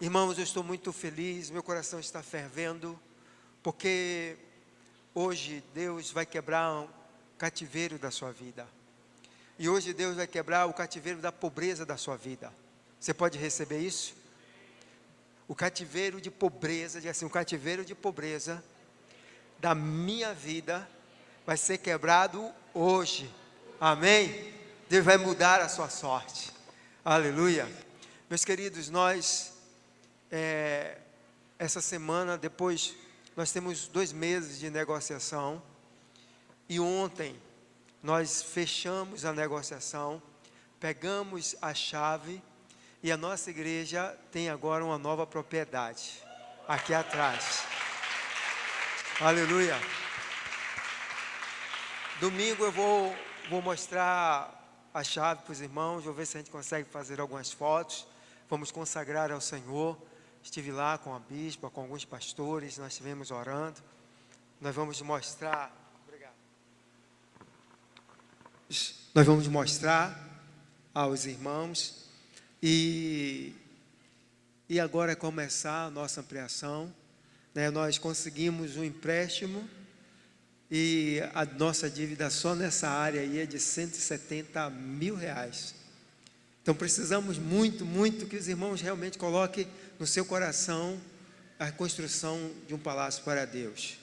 Irmãos, eu estou muito feliz, meu coração está fervendo, porque hoje Deus vai quebrar o cativeiro da sua vida. E hoje Deus vai quebrar o cativeiro da pobreza da sua vida. Você pode receber isso? O cativeiro de pobreza, diga assim, o cativeiro de pobreza da minha vida vai ser quebrado hoje. Amém? Deus vai mudar a sua sorte. Aleluia. Meus queridos, essa semana, depois, nós temos 2 meses de negociação, e ontem nós fechamos a negociação, pegamos a chave, e a nossa igreja tem agora uma nova propriedade, aqui atrás. Aleluia. Domingo eu vou mostrar a chave para os irmãos, vou ver se a gente consegue fazer algumas fotos, vamos consagrar ao Senhor. Estive lá com a bispa, com alguns pastores, nós estivemos orando. Nós vamos mostrar. Obrigado. Nós vamos mostrar aos irmãos. E agora começar a nossa ampliação. Nós conseguimos um empréstimo. E a nossa dívida só nessa área aí é de R$170 mil. Então precisamos muito que os irmãos realmente coloquem no seu coração a construção de um palácio para Deus.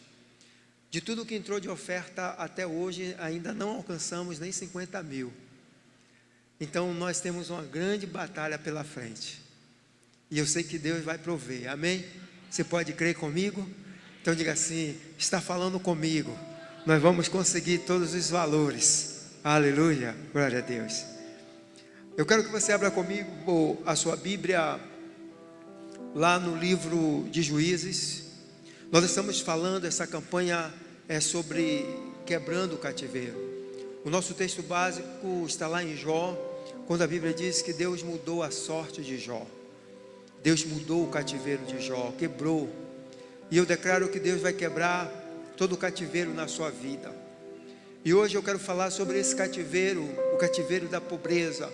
De tudo que entrou de oferta até hoje, ainda não alcançamos nem 50 mil. Então nós temos uma grande batalha pela frente. E eu sei que Deus vai prover, amém? Você pode crer comigo? Então diga assim, está falando comigo. Nós vamos conseguir todos os valores. Aleluia, glória a Deus. Eu quero que você abra comigo a sua Bíblia, lá no livro de Juízes. Nós estamos falando, essa campanha é sobre quebrando o cativeiro. O nosso texto básico está lá em Jó, quando a Bíblia diz que Deus mudou a sorte de Jó. Deus mudou o cativeiro de Jó, quebrou. E eu declaro que Deus vai quebrar todo o cativeiro na sua vida. E hoje eu quero falar sobre esse cativeiro, o cativeiro da pobreza.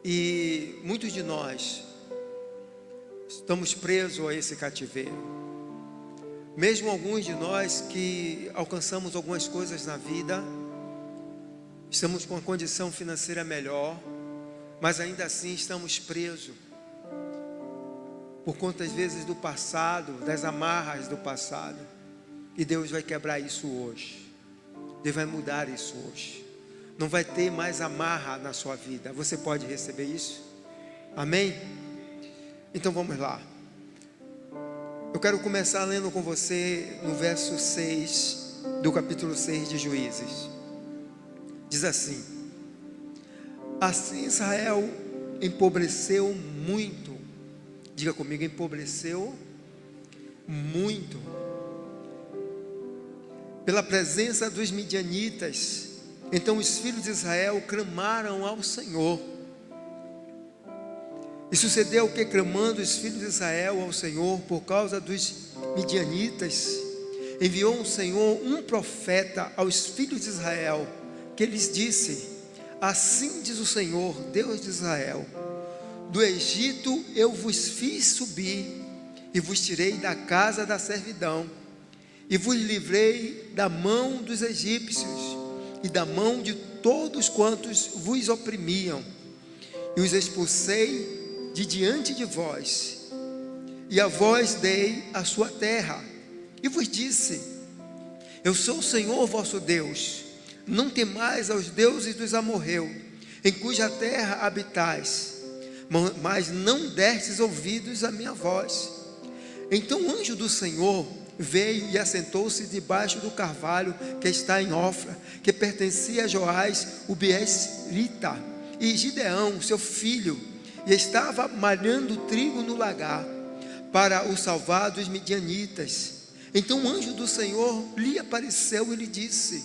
E muitos de nós estamos presos a esse cativeiro. Mesmo alguns de nós que alcançamos algumas coisas na vida, estamos com uma condição financeira melhor, mas ainda assim estamos presos por conta às vezes do passado, das amarras do passado. E Deus vai quebrar isso hoje. Deus vai mudar isso hoje. Não vai ter mais amarra na sua vida. Você pode receber isso? Amém? Então vamos lá. Eu quero começar lendo com você no verso 6 do capítulo 6 de Juízes. Diz assim: assim Israel empobreceu muito. Diga comigo, empobreceu muito. Pela presença dos midianitas. Então os filhos de Israel clamaram ao Senhor. E sucedeu que, clamando os filhos de Israel ao Senhor por causa dos midianitas, enviou o Senhor um profeta aos filhos de Israel, que lhes disse: assim diz o Senhor, Deus de Israel: do Egito eu vos fiz subir, e vos tirei da casa da servidão, e vos livrei da mão dos egípcios, e da mão de todos quantos vos oprimiam, e os expulsei de diante de vós, e a vós dei a sua terra, e vos disse: eu sou o Senhor vosso Deus, não temais aos deuses dos amorreus, em cuja terra habitais, mas não destes ouvidos à minha voz. Então o anjo do Senhor veio e assentou-se debaixo do carvalho que está em Ofra, que pertencia a Joás o Biesrita, e Gideão seu filho, e estava malhando trigo no lagar, para o salvar dos midianitas. Então o anjo do Senhor lhe apareceu e lhe disse: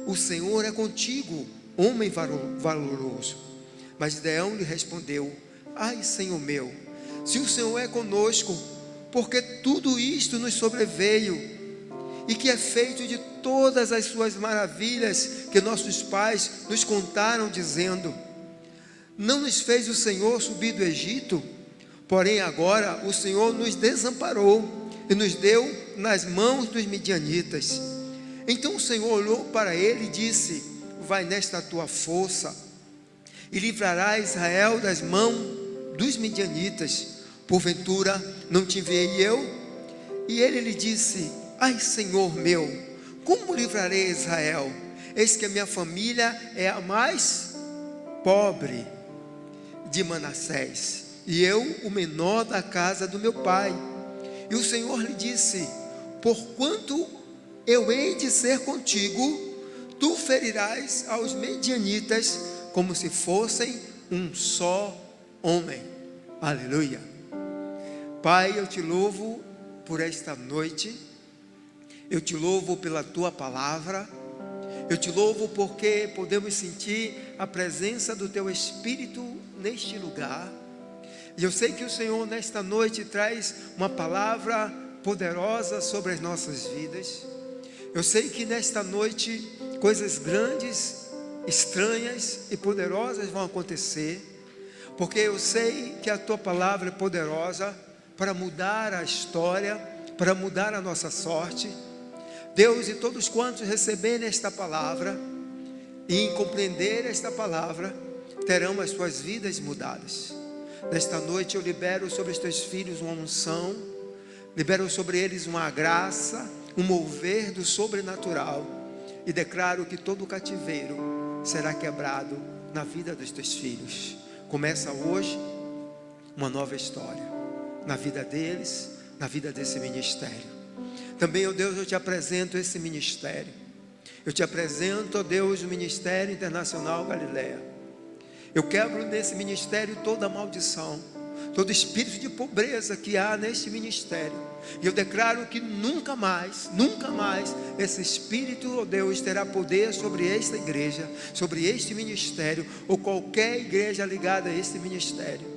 o Senhor é contigo, homem valoroso. Mas Gideão lhe respondeu: ai, Senhor meu, se o Senhor é conosco, porque tudo isto nos sobreveio, e que é feito de todas as suas maravilhas que nossos pais nos contaram, dizendo: não nos fez o Senhor subir do Egito? Porém agora o Senhor nos desamparou e nos deu nas mãos dos midianitas. Então o Senhor olhou para ele e disse: vai nesta tua força e livrarás Israel das mãos dos midianitas. Porventura não te enviei eu? E ele lhe disse: ai, Senhor meu, como livrarei Israel? Eis que a minha família é a mais pobre de Manassés, e eu o menor da casa do meu pai. E o Senhor lhe disse: porquanto eu hei de ser contigo, tu ferirás aos medianitas como se fossem um só homem. Aleluia. Pai, eu te louvo por esta noite, eu te louvo pela tua palavra, eu te louvo porque podemos sentir a presença do teu Espírito neste lugar. E eu sei que o Senhor nesta noite traz uma palavra poderosa sobre as nossas vidas. Eu sei que nesta noite coisas grandes, estranhas e poderosas vão acontecer, porque eu sei que a tua palavra é poderosa para mudar a história, para mudar a nossa sorte. Deus, e todos quantos receberem esta palavra e em compreender esta palavra, terão as suas vidas mudadas. Nesta noite eu libero sobre os teus filhos uma unção, libero sobre eles uma graça, um mover do sobrenatural, e declaro que todo cativeiro será quebrado na vida dos teus filhos. Começa hoje uma nova história na vida deles, na vida desse ministério. Também, ó Deus, eu te apresento esse ministério. Eu te apresento, ó Deus, o Ministério Internacional Galileia. Eu quebro nesse ministério toda maldição, todo espírito de pobreza que há neste ministério. E eu declaro que nunca mais esse espírito, ó Deus, terá poder sobre esta igreja, sobre este ministério, ou qualquer igreja ligada a este ministério.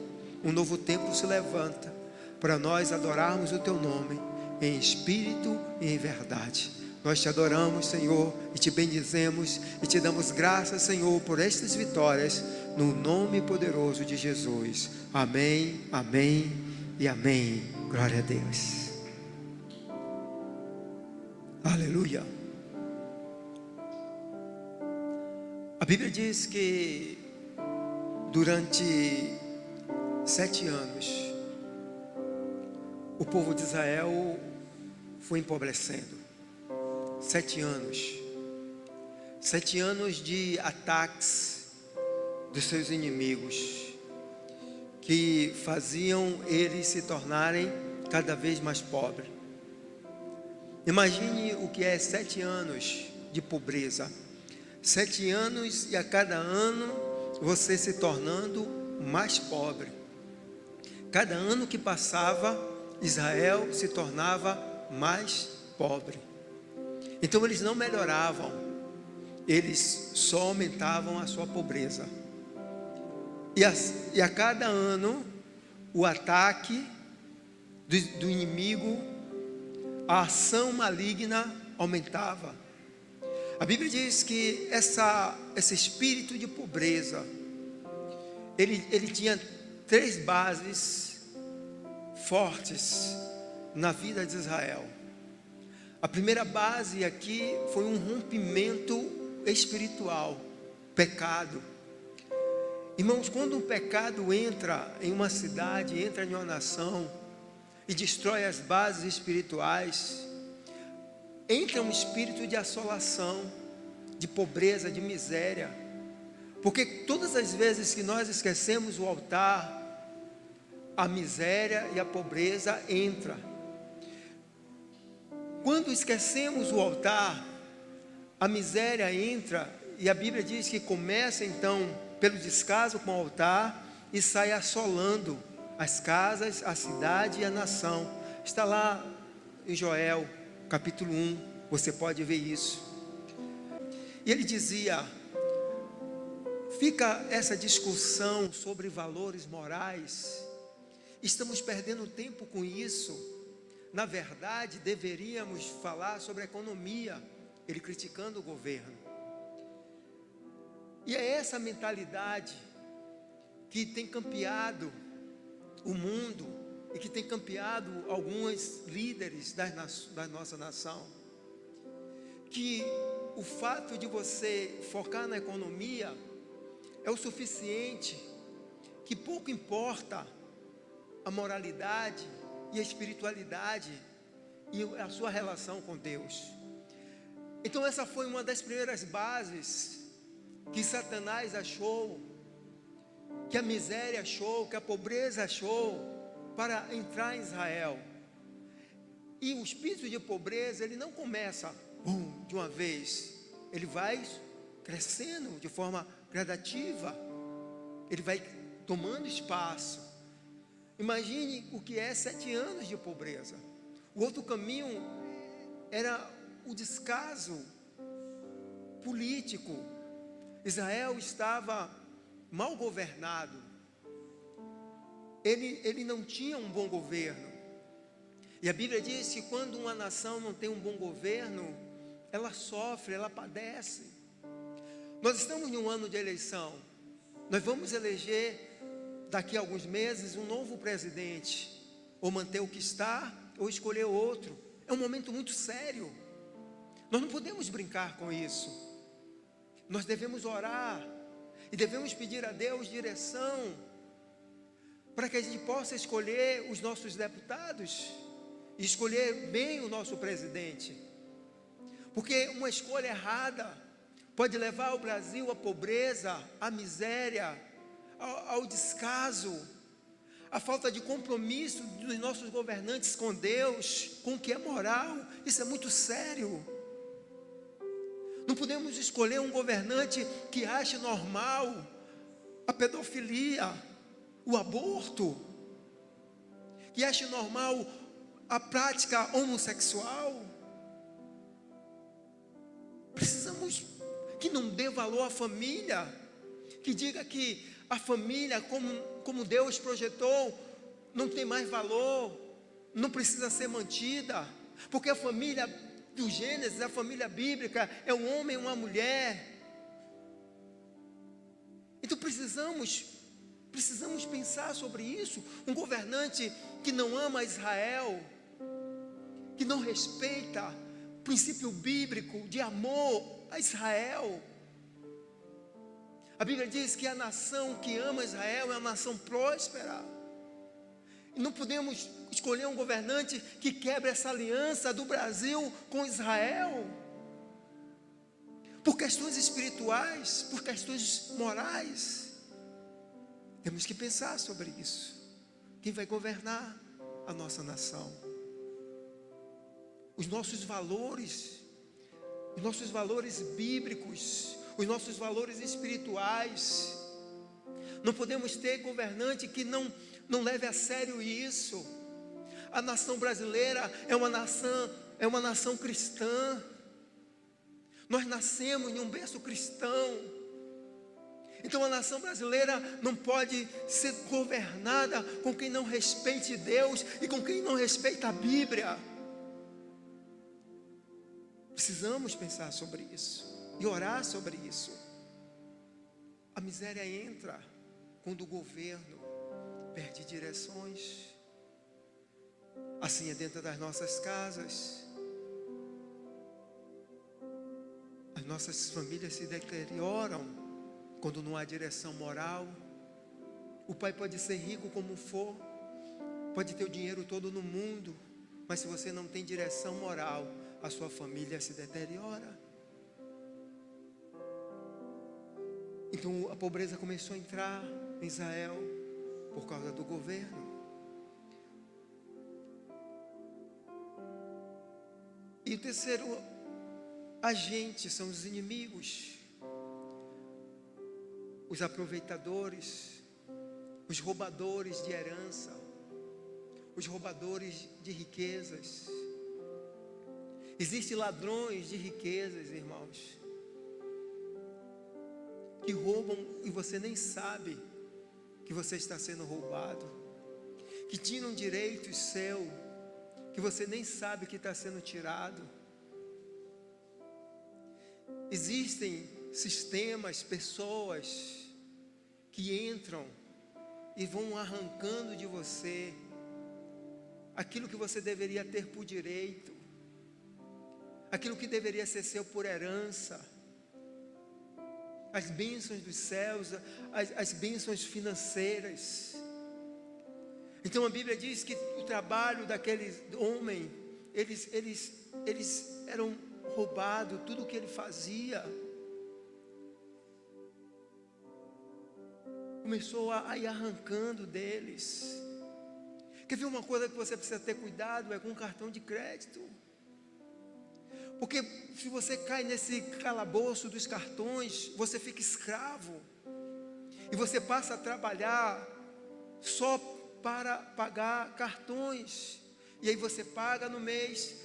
Um novo tempo se levanta para nós adorarmos o teu nome em espírito e em verdade. Nós te adoramos, Senhor, e te bendizemos e te damos graças, Senhor, por estas vitórias, no nome poderoso de Jesus. Amém, amém e amém. Glória a Deus. Aleluia. A Bíblia diz que durante 7 anos o povo de Israel foi empobrecendo. 7 anos. 7 anos de ataques dos seus inimigos, que faziam eles se tornarem cada vez mais pobres. Imagine o que é 7 anos de pobreza. 7 anos e a cada ano você se tornando mais pobre. Cada ano que passava, Israel se tornava mais pobre. Então eles não melhoravam, eles só aumentavam a sua pobreza. E a cada ano, o ataque do inimigo, a ação maligna aumentava. A Bíblia diz que esse espírito de pobreza, ele tinha 3 bases fortes na vida de Israel. A primeira base aqui foi um rompimento espiritual, pecado. Irmãos, quando um pecado entra em uma cidade, entra em uma nação e destrói as bases espirituais, entra um espírito de assolação, de pobreza, de miséria. Porque todas as vezes que nós esquecemos o altar, a miséria e a pobreza entra. Quando esquecemos o altar, a miséria entra, e a Bíblia diz que começa então pelo descaso com o altar e sai assolando as casas, a cidade e a nação. Está lá em Joel, capítulo 1, você pode ver isso. E ele dizia: fica essa discussão sobre valores morais, estamos perdendo tempo com isso. Na verdade, deveríamos falar sobre a economia. Ele criticando o governo. E é essa mentalidade que tem campeado o mundo e que tem campeado alguns líderes da nossa nação, que o fato de você focar na economia é o suficiente, que pouco importa a moralidade e a espiritualidade e a sua relação com Deus. Então essa foi uma das primeiras bases que Satanás achou, que a miséria achou, que a pobreza achou para entrar em Israel. E o espírito de pobreza, ele não começa de uma vez, ele vai crescendo de forma gradativa, ele vai tomando espaço. Imagine o que é 7 anos de pobreza. O outro caminho era o descaso político. Israel estava mal governado, ele não tinha um bom governo, e a Bíblia diz que quando uma nação não tem um bom governo, ela sofre, ela padece. Nós estamos em um ano de eleição, nós vamos eleger daqui a alguns meses um novo presidente, ou manter o que está, ou escolher outro. É um momento muito sério, nós não podemos brincar com isso. Nós devemos orar e devemos pedir a Deus direção para que a gente possa escolher os nossos deputados e escolher bem o nosso presidente, porque uma escolha errada pode levar o Brasil à pobreza, à miséria, ao descaso, à falta de compromisso dos nossos governantes com Deus, com o que é moral. Isso é muito sério. Não podemos escolher um governante que ache normal a pedofilia, o aborto, que ache normal a prática homossexual. Precisamos que não dê valor à família, que diga que a família, como Deus projetou, não tem mais valor, não precisa ser mantida, porque a família do Gênesis, a família bíblica, é um homem e uma mulher. Então precisamos pensar sobre isso. Um governante que não ama Israel, que não respeita o princípio bíblico de amor a Israel. A Bíblia diz que a nação que ama Israel é uma nação próspera. E não podemos escolher um governante que quebre essa aliança do Brasil com Israel, por questões espirituais, por questões morais. Temos que pensar sobre isso. Quem vai governar a nossa nação? Os nossos valores bíblicos, os nossos valores espirituais. Não podemos ter governante que não leve a sério isso. A nação brasileira é uma nação cristã. Nós nascemos em um berço cristão. Então a nação brasileira não pode ser governada com quem não respeite Deus e com quem não respeita a Bíblia. Precisamos pensar sobre isso e orar sobre isso. A miséria entra quando o governo perde direções. Assim é dentro das nossas casas. As nossas famílias se deterioram quando não há direção moral. O pai pode ser rico como for, pode ter o dinheiro todo no mundo, mas se você não tem direção moral, a sua família se deteriora. Então a pobreza começou a entrar em Israel por causa do governo. E o terceiro agente são os inimigos, os aproveitadores, os roubadores de herança, os roubadores de riquezas. Existem ladrões de riquezas, irmãos, que roubam e você nem sabe que você está sendo roubado, que tiram direitos seus, que você nem sabe que está sendo tirado. Existem sistemas, pessoas que entram e vão arrancando de você aquilo que você deveria ter por direito, aquilo que deveria ser seu por herança, as bênçãos dos céus, as bênçãos financeiras. Então a Bíblia diz que o trabalho daquele homem, eles eram roubados, tudo o que ele fazia começou a ir arrancando deles. Quer ver uma coisa que você precisa ter cuidado? É com o cartão de crédito. Porque se você cai nesse calabouço dos cartões, você fica escravo. E você passa a trabalhar só para pagar cartões. E aí você paga no mês,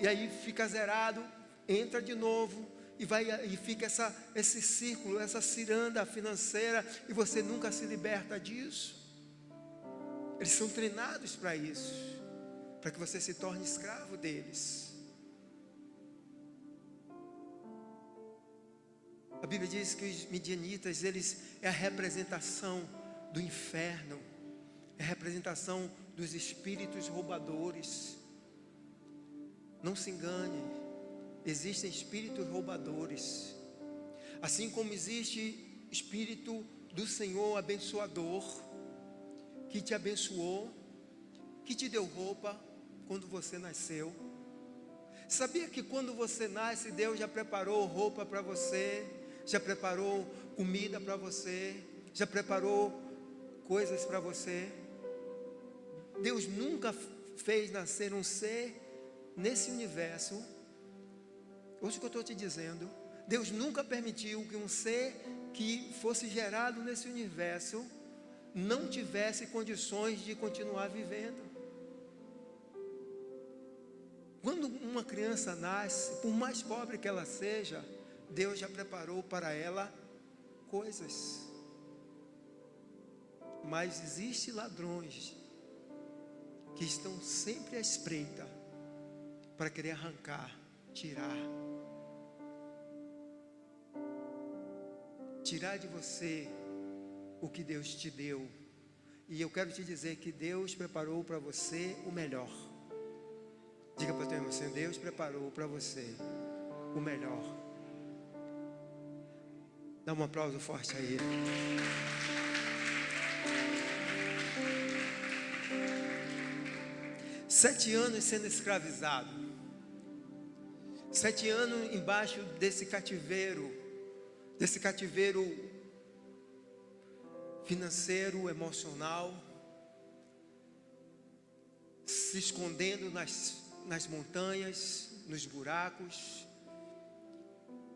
e aí fica zerado, entra de novo, e fica esse círculo, essa ciranda financeira, e você nunca se liberta disso. Eles são treinados para isso, para que você se torne escravo deles. A Bíblia diz que os midianitas, eles é a representação do inferno, é a representação dos espíritos roubadores. Não se engane, existem espíritos roubadores, assim como existe espírito do Senhor abençoador, que te abençoou, que te deu roupa quando você nasceu. Sabia que quando você nasce, Deus já preparou roupa para você, já preparou comida para você, já preparou coisas para você? Deus nunca fez nascer um ser nesse universo. Ouça o que eu estou te dizendo. Deus nunca permitiu que um ser que fosse gerado nesse universo não tivesse condições de continuar vivendo. Quando uma criança nasce, por mais pobre que ela seja, Deus já preparou para ela coisas. Mas existem ladrões que estão sempre à espreita para querer arrancar, tirar de você o que Deus te deu. E eu quero te dizer que Deus preparou para você o melhor. Diga para o teu irmão assim: Deus preparou para você o melhor. Dá um aplauso forte a Ele. Sete anos sendo escravizado, 7 anos embaixo desse cativeiro financeiro, emocional, se escondendo nas montanhas, nos buracos,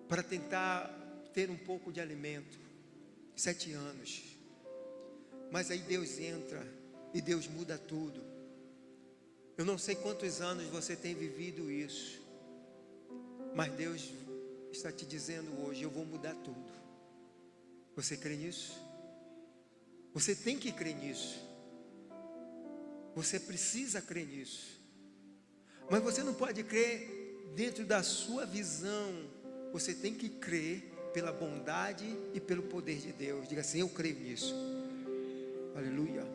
para tentar ter um pouco de alimento. 7 anos. Mas aí Deus entra e Deus muda tudo. Eu não sei quantos anos você tem vivido isso, mas Deus está te dizendo hoje: eu vou mudar tudo. Você crê nisso? Você tem que crer nisso. Você precisa crer nisso. Mas você não pode crer dentro da sua visão. Você tem que crer pela bondade e pelo poder de Deus. Diga assim: eu creio nisso. Aleluia.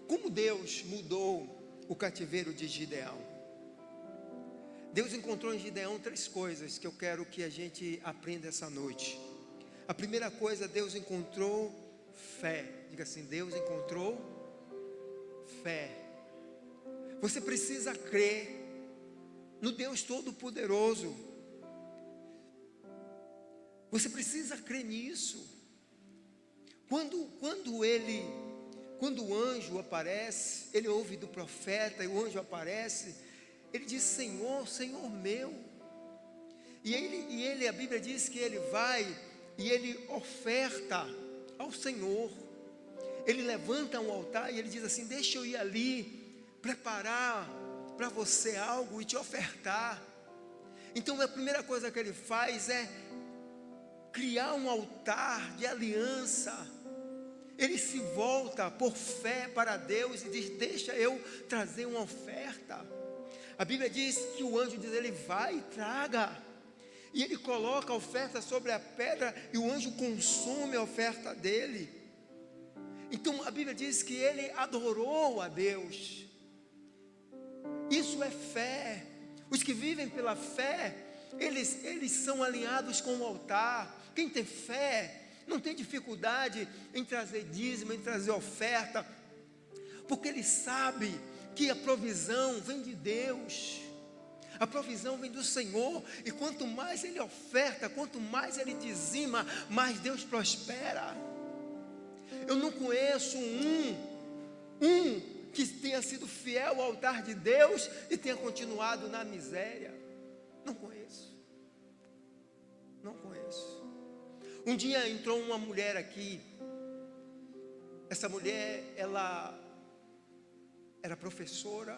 Como Deus mudou o cativeiro de Gideão? Deus encontrou em Gideão 3 coisas que eu quero que a gente aprenda essa noite. A primeira coisa, Deus encontrou fé. Diga assim: Deus encontrou fé. Você precisa crer no Deus Todo-Poderoso. Você precisa crer nisso. Quando o anjo aparece, ele ouve do profeta, e o anjo aparece, ele diz: Senhor, Senhor meu. E ele, a Bíblia diz que ele vai e ele oferta ao Senhor. Ele levanta um altar e ele diz assim: deixa eu ir ali preparar para você algo e te ofertar. Então a primeira coisa que ele faz é criar um altar de aliança. Ele se volta por fé para Deus e diz: deixa eu trazer uma oferta. A Bíblia diz que o anjo diz: ele vai e traga. E ele coloca a oferta sobre a pedra e o anjo consome a oferta dele. Então a Bíblia diz que ele adorou a Deus. Isso é fé. Os que vivem pela fé, eles são alinhados com o altar. Quem tem fé não tem dificuldade em trazer dízimo, em trazer oferta, porque ele sabe que a provisão vem de Deus. A provisão vem do Senhor, e quanto mais ele oferta, quanto mais ele dizima, mais Deus prospera. Eu não conheço um que tenha sido fiel ao altar de Deus e tenha continuado na miséria. Não conheço. Não conheço. Um dia entrou uma mulher aqui. Essa mulher, ela era professora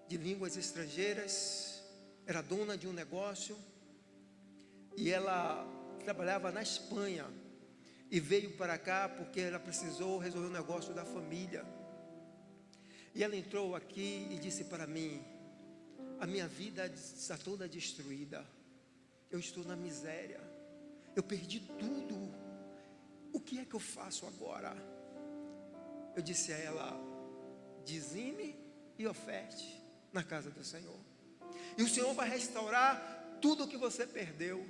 de línguas estrangeiras, era dona de um negócio, e ela trabalhava na Espanha, e veio para cá porque ela precisou resolver o negócio da família. E ela entrou aqui e disse para mim: a minha vida está toda destruída, eu estou na miséria, eu perdi tudo, o que é que eu faço agora? Eu disse a ela: dizime e oferte na casa do Senhor, e o Senhor vai restaurar tudo o que você perdeu.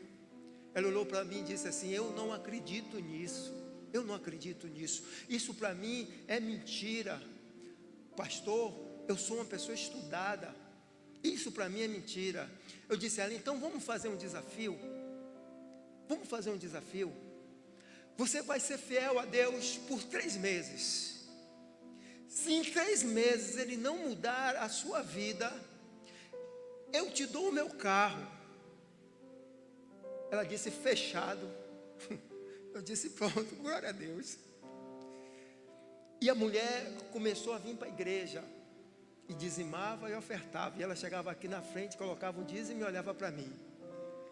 Ela olhou para mim e disse assim: eu não acredito nisso, eu não acredito nisso, isso para mim é mentira, pastor, eu sou uma pessoa estudada, isso para mim é mentira. Eu disse a ela: então vamos fazer um desafio, vamos fazer um desafio, você vai ser fiel a Deus por 3 meses, se em 3 meses Ele não mudar a sua vida, eu te dou o meu carro. Ela disse: fechado. Eu disse: pronto, glória a Deus. E a mulher começou a vir para a igreja, e dizimava e ofertava, e ela chegava aqui na frente, colocava o dízimo e olhava para mim,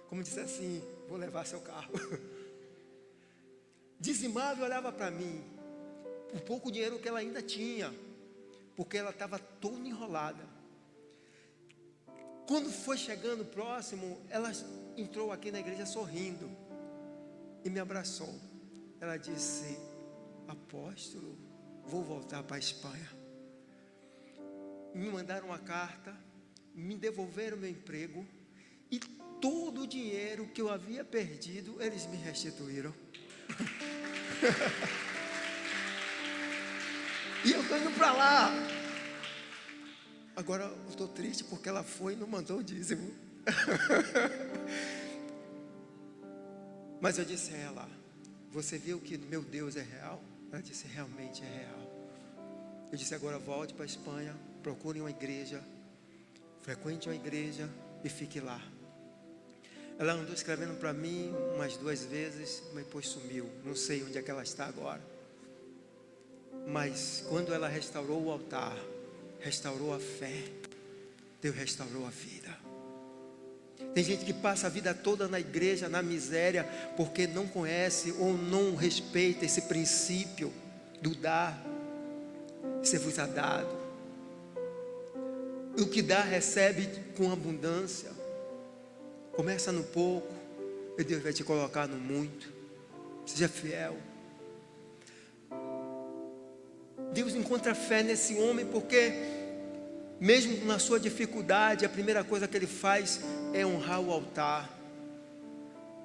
como disse assim: vou levar seu carro. Dizimava e olhava para mim, o pouco dinheiro que ela ainda tinha, porque ela estava toda enrolada. Quando foi chegando próximo, ela entrou aqui na igreja sorrindo e me abraçou. Ela disse: apóstolo, vou voltar para a Espanha. Me mandaram uma carta, me devolveram meu emprego, e todo o dinheiro que eu havia perdido, eles me restituíram. E eu estou indo para lá. Agora eu estou triste porque ela foi e não mandou o dízimo. Mas eu disse a ela: você viu que meu Deus é real? Ela disse: realmente é real. Eu disse: agora volte para a Espanha, procure uma igreja, frequente uma igreja e fique lá. Ela andou escrevendo para mim umas 2 vezes, mas depois sumiu. Não sei onde é que ela está agora. Mas quando ela restaurou o altar, restaurou a fé, Deus restaurou a vida. Tem gente que passa a vida toda na igreja, na miséria, porque não conhece ou não respeita esse princípio do dar. Você vos é dado. O que dá, recebe com abundância. Começa no pouco, e Deus vai te colocar no muito. Seja fiel. Deus encontra fé nesse homem, porque mesmo na sua dificuldade, a primeira coisa que ele faz é honrar o altar.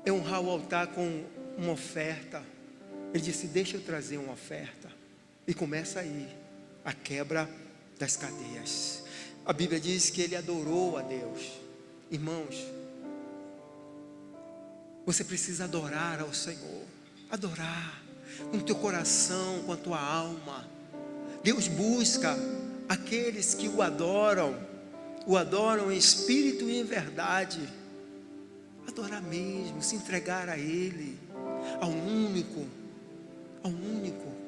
É honrar o altar com uma oferta. Ele disse: deixa eu trazer uma oferta. E começa aí a quebra das cadeias. A Bíblia diz que ele adorou a Deus. Irmãos, você precisa adorar ao Senhor. Adorar com o teu coração, com a tua alma. Deus busca aqueles que o adoram em espírito e em verdade. Adorar mesmo, se entregar a Ele, ao único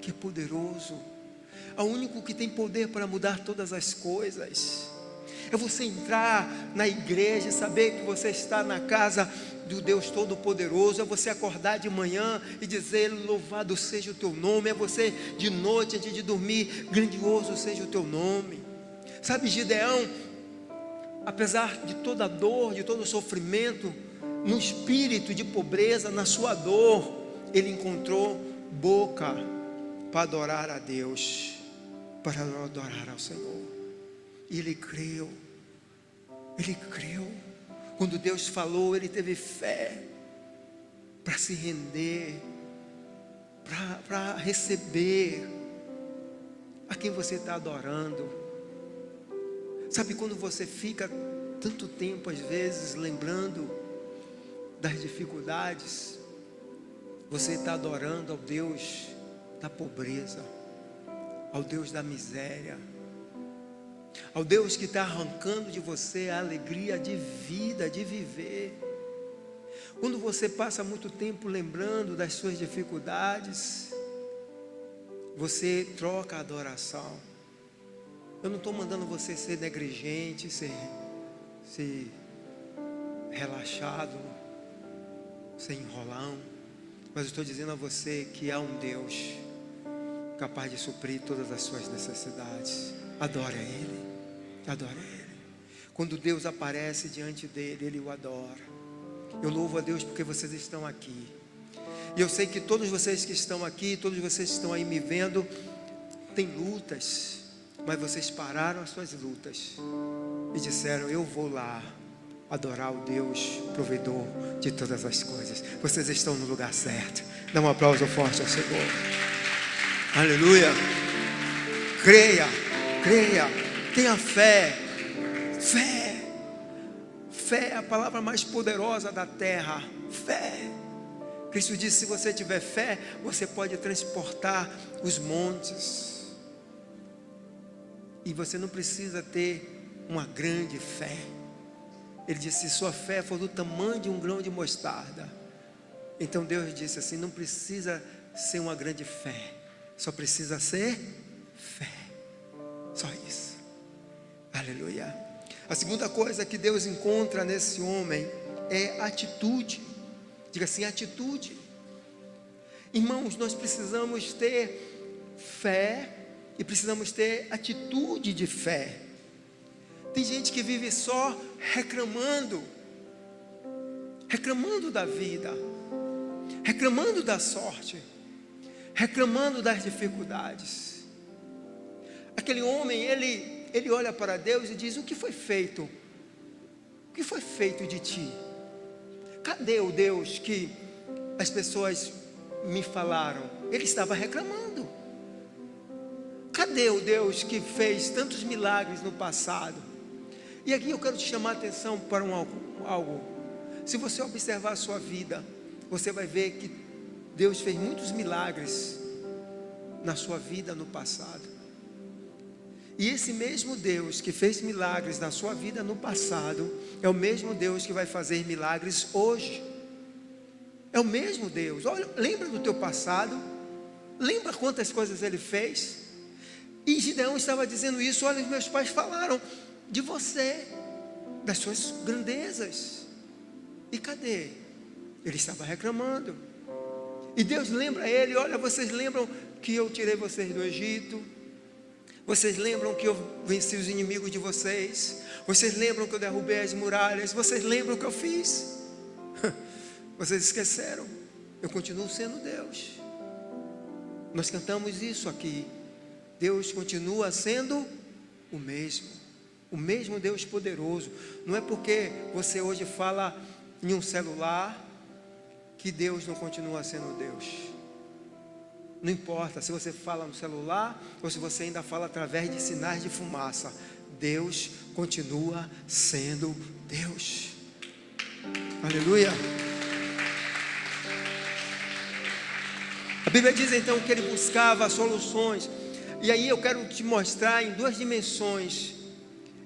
que é poderoso, ao único que tem poder para mudar todas as coisas. É você entrar na igreja e saber que você está na casa do Deus Todo-Poderoso. É você acordar de manhã e dizer: louvado seja o teu nome. É você de noite, antes de dormir: grandioso seja o teu nome. Sabe, Gideão, apesar de toda a dor, de todo o sofrimento, no espírito de pobreza, na sua dor, ele encontrou boca para adorar a Deus, para adorar ao Senhor. E ele creu. Ele creu. Quando Deus falou, ele teve fé para se render, para receber a quem você está adorando. Sabe quando você fica tanto tempo, às vezes, lembrando das dificuldades, você está adorando ao Deus da pobreza, ao Deus da miséria, ao Deus que está arrancando de você a alegria de vida, de viver. Quando você passa muito tempo lembrando das suas dificuldades, você troca a adoração. Eu não estou mandando você ser negligente, ser relaxado, ser enrolão, mas eu estou dizendo a você que há um Deus capaz de suprir todas as suas necessidades. Adore a Ele, adore a Ele. Quando Deus aparece diante dele, ele o adora. Eu louvo a Deus porque vocês estão aqui. E eu sei que todos vocês que estão aqui, todos vocês que estão aí me vendo, têm lutas, mas vocês pararam as suas lutas e disseram: eu vou lá adorar o Deus provedor de todas as coisas. Vocês estão no lugar certo. Dá um aplauso forte ao Senhor. Aleluia. Creia, creia, tenha fé. Fé é a palavra mais poderosa da terra. Fé. Cristo disse: se você tiver fé, você pode transportar os montes. E você não precisa ter uma grande fé. Ele disse: se sua fé for do tamanho de um grão de mostarda. Então Deus disse assim: não precisa ser uma grande fé, só precisa ser fé. Só isso. Aleluia. A segunda coisa que Deus encontra nesse homem é atitude. Diga assim: atitude. Irmãos, nós precisamos ter fé e precisamos ter atitude de fé. Tem gente que vive só reclamando da vida, reclamando da sorte, reclamando das dificuldades. Aquele homem, ele olha para Deus e diz: o que foi feito? O que foi feito de ti? Cadê o Deus que as pessoas me falaram? Ele estava reclamando. Cadê o Deus que fez tantos milagres no passado? E aqui eu quero te chamar a atenção para algo. Se você observar a sua vida, você vai ver que Deus fez muitos milagres na sua vida no passado. E esse mesmo Deus que fez milagres na sua vida no passado é o mesmo Deus que vai fazer milagres hoje. É o mesmo Deus. Olha, lembra do teu passado? Lembra quantas coisas Ele fez? E Gideão estava dizendo isso: olha, os meus pais falaram de você, das suas grandezas. E cadê? Ele estava reclamando. E Deus lembra ele: olha, vocês lembram que eu tirei vocês do Egito? Vocês lembram que eu venci os inimigos de vocês? Vocês lembram que eu derrubei as muralhas? Vocês lembram o que eu fiz? Vocês esqueceram. Eu continuo sendo Deus. Nós cantamos isso aqui. Deus continua sendo o mesmo Deus poderoso. Não é porque você hoje fala em um celular que Deus não continua sendo Deus. Não importa se você fala no celular ou se você ainda fala através de sinais de fumaça, Deus continua sendo Deus. Aleluia. A Bíblia diz então que ele buscava soluções. E aí eu quero te mostrar em duas dimensões.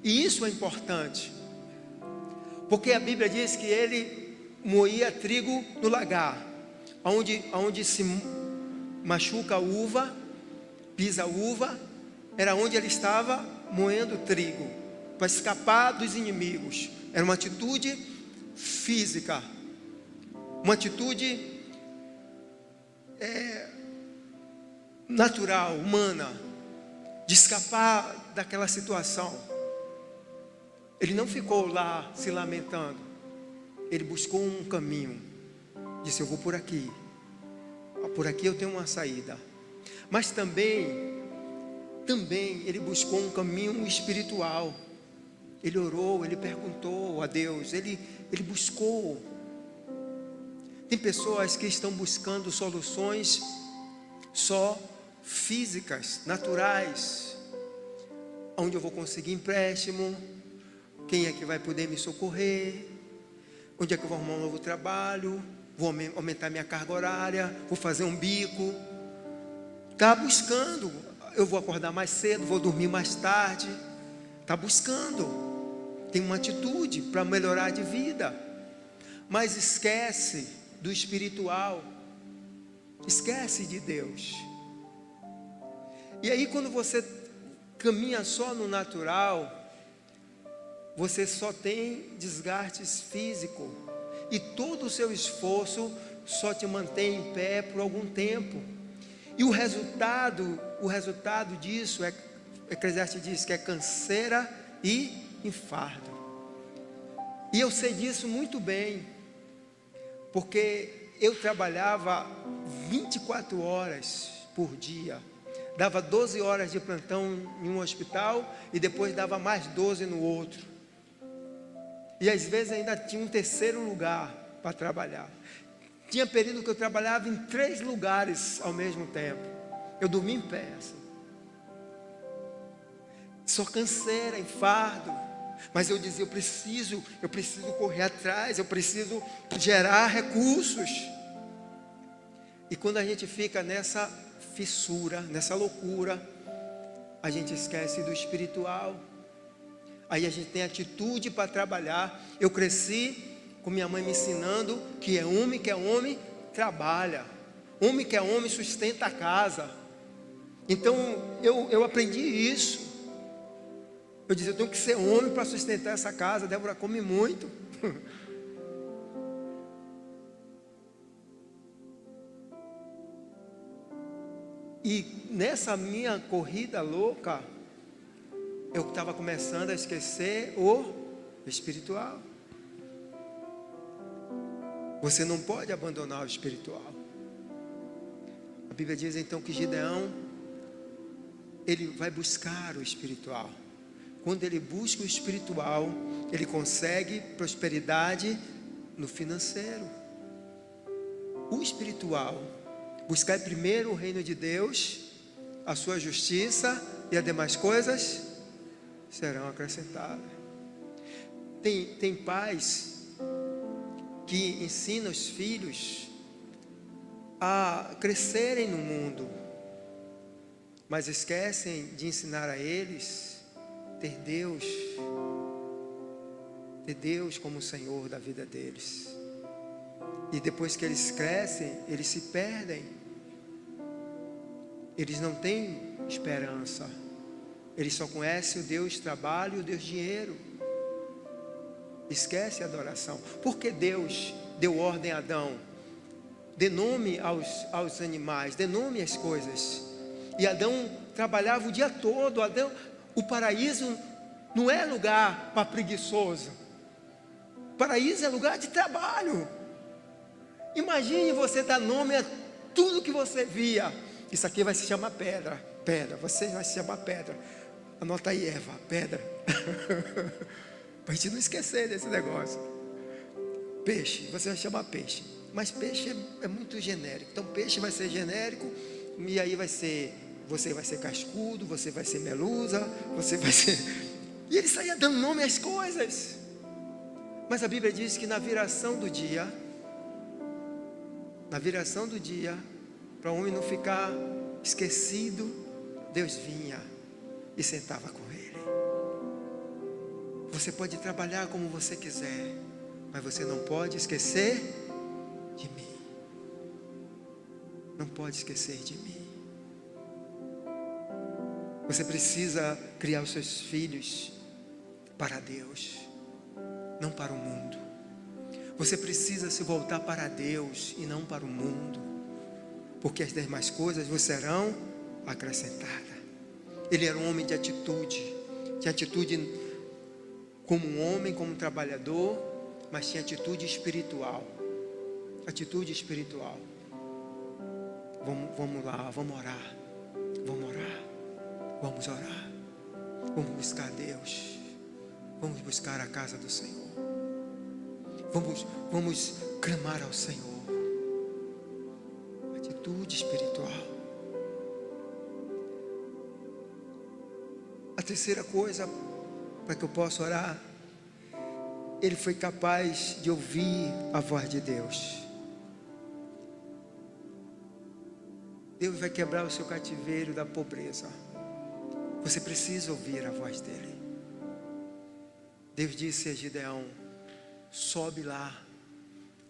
E isso é importante, porque a Bíblia diz que ele moía trigo no lagar, onde se machuca a uva, pisa a uva, era onde ele estava moendo trigo, para escapar dos inimigos. Era uma atitude física, uma atitude natural, humana, de escapar daquela situação. Ele não ficou lá se lamentando. Ele buscou um caminho. Disse: eu vou por aqui. Por aqui eu tenho uma saída. Mas também ele buscou um caminho espiritual. Ele orou, ele perguntou a Deus, ele buscou. Tem pessoas que estão buscando soluções só físicas, naturais. Onde eu vou conseguir empréstimo? Quem é que vai poder me socorrer? Onde é que eu vou arrumar um novo trabalho? Vou aumentar minha carga horária? Vou fazer um bico? Está buscando. Eu vou acordar mais cedo, vou dormir mais tarde. Está buscando. Tem uma atitude para melhorar de vida. Mas esquece do espiritual. Esquece de Deus. E aí quando você caminha só no natural, você só tem desgastes físicos. E todo o seu esforço só te mantém em pé por algum tempo. E o resultado disso, Eclesiastes diz que é canseira e infarto. E eu sei disso muito bem, porque eu trabalhava 24 horas por dia. Dava 12 horas de plantão em um hospital e depois dava mais 12 no outro. E às vezes ainda tinha um terceiro lugar para trabalhar. Tinha período que eu trabalhava em 3 lugares ao mesmo tempo. Eu dormia em pé assim. Só canseira, infarto. Mas eu dizia, eu preciso correr atrás, eu preciso gerar recursos. E quando a gente fica nessa fissura, nessa loucura, a gente esquece do espiritual. Aí a gente tem atitude para trabalhar. Eu cresci com minha mãe me ensinando que homem trabalha. Homem que é homem sustenta a casa. Então eu aprendi isso. Eu dizia, eu tenho que ser homem para sustentar essa casa. Débora come muito. E nessa minha corrida louca, eu estava começando a esquecer o espiritual. Você não pode abandonar o espiritual. A Bíblia diz então que Gideão, ele vai buscar o espiritual. Quando ele busca o espiritual, ele consegue prosperidade no financeiro. O espiritual, buscar primeiro o reino de Deus, a sua justiça e as demais coisas serão acrescentadas. Tem pais que ensinam os filhos a crescerem no mundo, mas esquecem de ensinar a eles ter Deus como o Senhor da vida deles. E depois que eles crescem, eles se perdem. Eles não têm esperança. Eles só conhecem o Deus trabalho e o Deus dinheiro. Esquece a adoração. Porque Deus deu ordem a Adão: dê nome aos animais, dê nome às coisas. E Adão trabalhava o dia todo. O paraíso não é lugar para preguiçoso. O paraíso é lugar de trabalho. Imagine você dar nome a tudo que você via. Isso aqui vai se chamar pedra. Pedra, você vai se chamar pedra. Anota aí, Eva, pedra. Para a gente não esquecer desse negócio. Peixe, você vai chamar peixe. Mas peixe é muito genérico. Então peixe vai ser genérico. E aí você vai ser cascudo, você vai ser melusa, você vai ser... E ele saía dando nome às coisas. Mas a Bíblia diz que na viração do dia, para o homem não ficar esquecido, Deus vinha e sentava com ele. Você pode trabalhar como você quiser, mas você não pode esquecer de mim. Não pode esquecer de mim. Você precisa criar os seus filhos para Deus, não para o mundo. Você precisa se voltar para Deus e não para o mundo, porque as demais coisas vos serão acrescentadas. Ele era um homem de atitude, tinha atitude como um homem, como um trabalhador, mas tinha atitude espiritual. Atitude espiritual. Vamos lá, vamos orar. Vamos orar. Vamos orar. Vamos buscar Deus. Vamos buscar a casa do Senhor. Vamos clamar ao Senhor. Atitude espiritual. A terceira coisa, para que eu possa orar, ele foi capaz de ouvir a voz de Deus. Deus vai quebrar o seu cativeiro da pobreza. Você precisa ouvir a voz dele. Deus disse a Gideão: sobe lá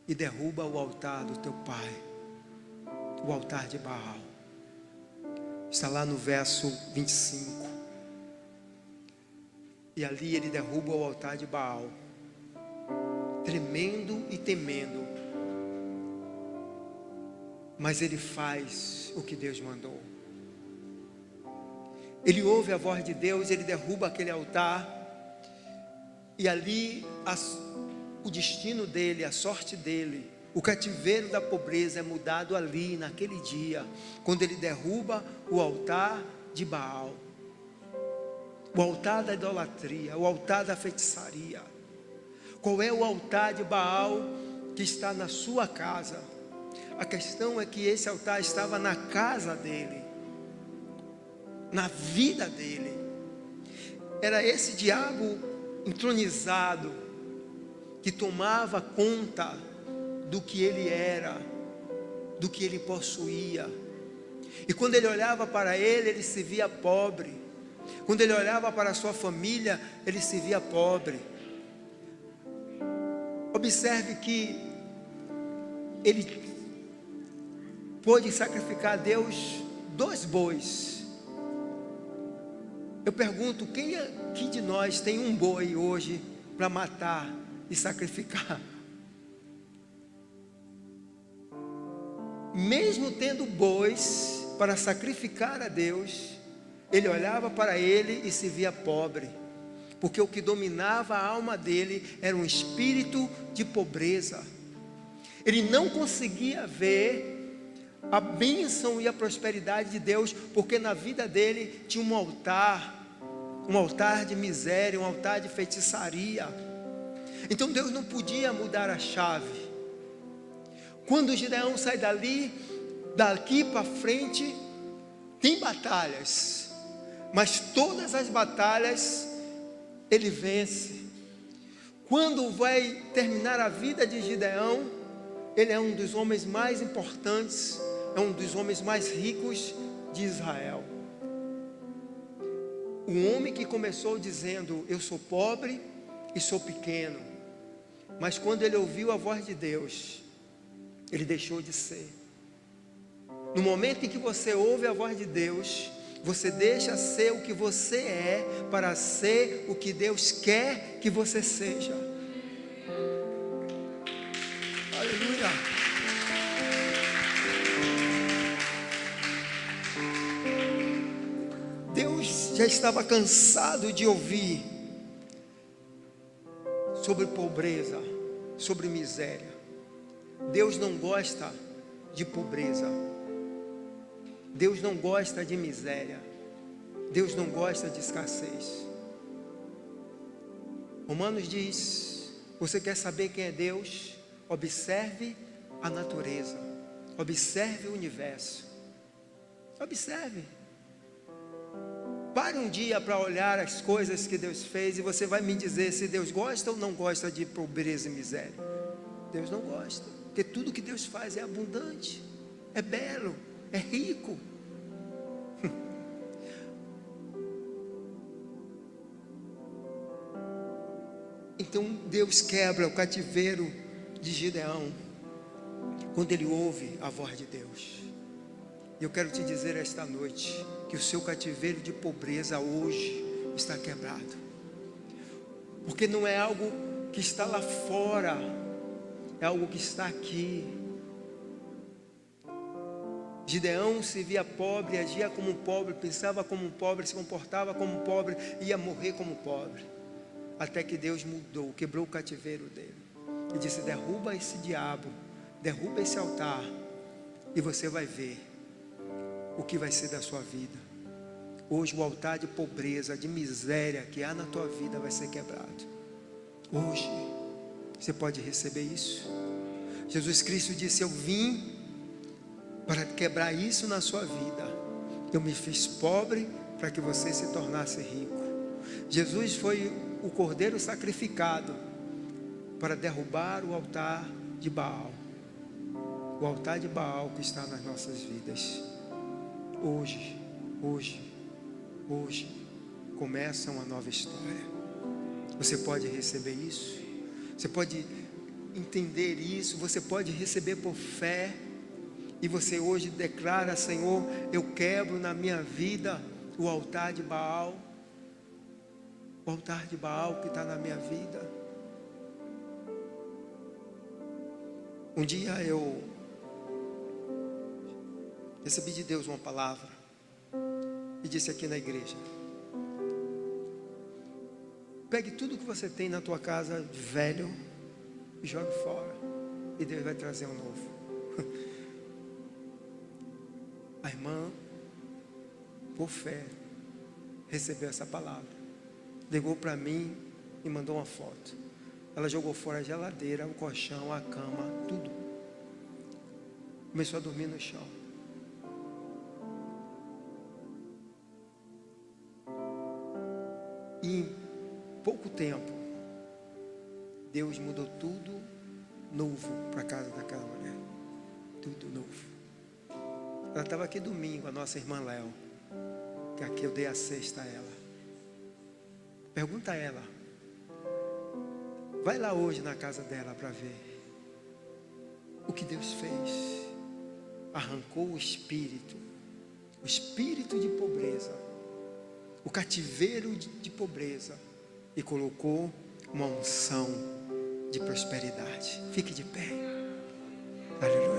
e derruba o altar do teu pai, o altar de Baal. Está lá no verso 25. E ali ele derruba o altar de Baal, tremendo e temendo. Mas ele faz o que Deus mandou. Ele ouve a voz de Deus, ele derruba aquele altar. E ali o destino dele, a sorte dele, o cativeiro da pobreza é mudado ali, naquele dia, quando ele derruba o altar de Baal. O altar da idolatria, o altar da feitiçaria. Qual é o altar de Baal que está na sua casa? A questão é que esse altar estava na casa dele, na vida dele. Era esse diabo entronizado que tomava conta do que ele era, do que ele possuía. E quando ele olhava para ele se via pobre. Quando ele olhava para a sua família, ele se via pobre. Observe que ele pôde sacrificar a Deus 2 bois. Eu pergunto, quem aqui de nós tem um boi hoje para matar e sacrificar? Mesmo tendo bois para sacrificar a Deus, ele olhava para ele e se via pobre, porque o que dominava a alma dele era um espírito de pobreza. Ele não conseguia ver a bênção e a prosperidade de Deus, porque na vida dele tinha um altar de miséria, um altar de feitiçaria. Então Deus não podia mudar a chave. Quando Gideão sai daqui para frente, tem batalhas, mas todas as batalhas ele vence. Quando vai terminar a vida de Gideão, ele é um dos homens mais importantes, é um dos homens mais ricos de Israel. Um homem que começou dizendo: eu sou pobre e sou pequeno, mas quando ele ouviu a voz de Deus, ele deixou de ser. No momento em que você ouve a voz de Deus, você deixa ser o que você é para ser o que Deus quer que você seja. Aleluia. Deus já estava cansado de ouvir sobre pobreza, sobre miséria. Deus não gosta de pobreza. Deus não gosta de miséria. Deus não gosta de escassez. Romanos diz: você quer saber quem é Deus? Observe a natureza. Observe o universo. Observe. Pare um dia para olhar as coisas que Deus fez e você vai me dizer se Deus gosta ou não gosta de pobreza e miséria. Deus não gosta, porque tudo que Deus faz é abundante, é belo, é rico. Então Deus quebra o cativeiro de Gideão quando ele ouve a voz de Deus. E eu quero te dizer esta noite que o seu cativeiro de pobreza hoje está quebrado, porque não é algo que está lá fora, é algo que está aqui. Gideão se via pobre, agia como um pobre, pensava como um pobre, se comportava como um pobre, ia morrer como pobre, até que Deus mudou, quebrou o cativeiro dele e disse: derruba esse diabo, derruba esse altar, e você vai ver o que vai ser da sua vida. Hoje o altar de pobreza, de miséria que há na tua vida vai ser quebrado. Hoje você pode receber isso. Jesus Cristo disse: eu vim para quebrar isso na sua vida. Eu me fiz pobre para que você se tornasse rico. Jesus foi o cordeiro sacrificado para derrubar o altar de Baal. O altar de Baal que está nas nossas vidas. Hoje começa uma nova história. Você pode receber isso. Você pode entender isso. Você pode receber por fé. E você hoje declara: Senhor, eu quebro na minha vida o altar de Baal. O altar de Baal que está na minha vida. Um dia eu recebi de Deus uma palavra e disse aqui na igreja: pegue tudo que você tem na tua casa de velho e jogue fora, e Deus vai trazer um novo. A irmã, por fé, recebeu essa palavra, ligou para mim e mandou uma foto. Ela jogou fora a geladeira, o colchão, a cama, tudo. Começou a dormir no chão. E em pouco tempo, Deus mudou tudo novo para a casa daquela mulher. Tudo novo. Ela estava aqui domingo, a nossa irmã Léo, que aqui eu dei a cesta a ela. Pergunta a ela. Vai lá hoje na casa dela para ver o que Deus fez. Arrancou o espírito de pobreza, o cativeiro de pobreza, e colocou uma unção de prosperidade. Fique de pé. Aleluia.